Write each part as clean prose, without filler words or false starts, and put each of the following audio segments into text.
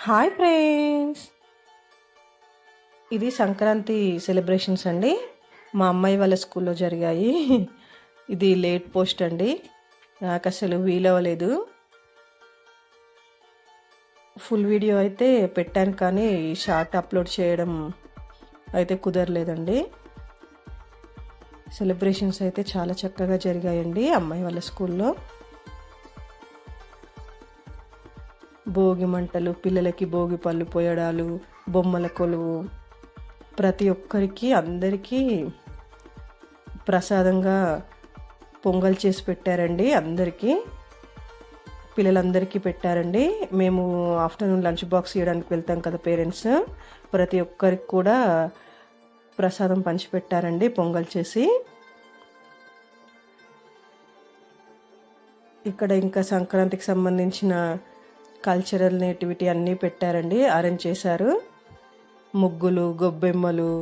Hi friends, ఇది Sankranti celebrations అండి. మా అమ్మాయి వాళ్ళ స్కూల్లో జరిగాయి. ఇది లేట్ పోస్ట్ అండి, నాకు అసలు వీలవ్వలేదు. ఫుల్ వీడియో అయితే పెట్టాను కానీ షార్ట్ అప్లోడ్ చేయడం అయితే కుదరలేదండి. సెలబ్రేషన్స్ అయితే చాలా చక్కగా జరిగాయండి అమ్మాయి వాళ్ళ స్కూల్లో. భోగి మంటలు, పిల్లలకి భోగి పళ్ళు పోయడాలు, బొమ్మల కొలువు, ప్రతి ఒక్కరికి అందరికీ ప్రసాదంగా పొంగల్ చేసి పెట్టారండి. అందరికీ పిల్లలందరికీ పెట్టారండి. మేము ఆఫ్టర్నూన్ లంచ్ బాక్స్ ఇవ్వడానికి వెళ్తాం కదా పేరెంట్స్, ప్రతి ఒక్కరికి కూడా ప్రసాదం పంచిపెట్టారండి పొంగల్ చేసి. ఇక్కడ ఇంకా సంక్రాంతికి సంబంధించిన కల్చరల్ నేటివిటీ అన్నీ పెట్టారండి, అరేంజ్ చేశారు. ముగ్గులు, గొబ్బెమ్మలు,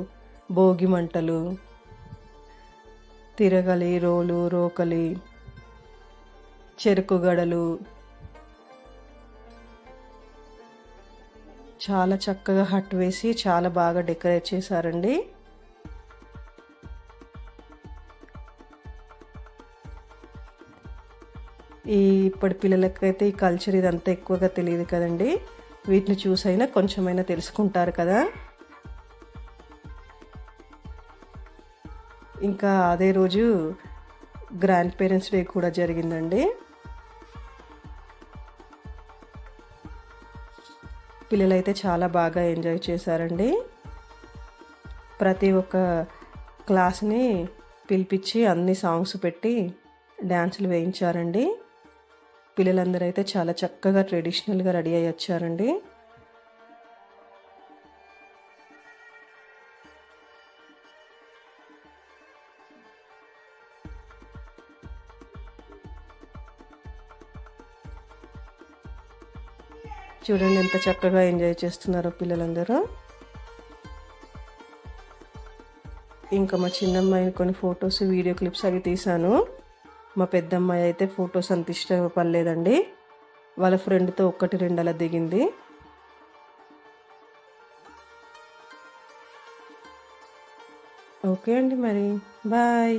భోగి మంటలు, తిరగలి, రోలు, రోకలి, చెరుకు గడలు, చాలా చక్కగా హట్ వేసి చాలా బాగా డెకరేట్ చేశారండి. ఇప్పటి పిల్లలకైతే ఈ కల్చర్ ఇదంతా ఎక్కువగా తెలియదు కదండి. వీటిని చూసైనా కొంచెమైనా తెలుసుకుంటారు కదా. ఇంకా అదే రోజు గ్రాండ్ పేరెంట్స్ డే కూడా జరిగిందండి. పిల్లలైతే చాలా బాగా ఎంజాయ్ చేశారండి. ప్రతి ఒక్క క్లాస్ని పిలిపించి అన్ని సాంగ్స్ పెట్టి డ్యాన్సులు వేయించారండి. పిల్లలందరూ అయితే చాలా చక్కగా ట్రెడిషనల్గా రెడీ అయ్యి వచ్చారండి. చూడండి ఎంత చక్కగా ఎంజాయ్ చేస్తున్నారో పిల్లలందరూ. ఇంకా మా చిన్నమ్మాయిని కొన్ని ఫొటోస్, వీడియో క్లిప్స్ అవి తీశాను. మా పెద్దమ్మాయి అయితే ఫొటోస్ అంత ఇష్టపడలేదండి. వాళ్ళ ఫ్రెండ్తో 1-2 అలా దిగింది. ఓకే అండి, మరి బాయ్.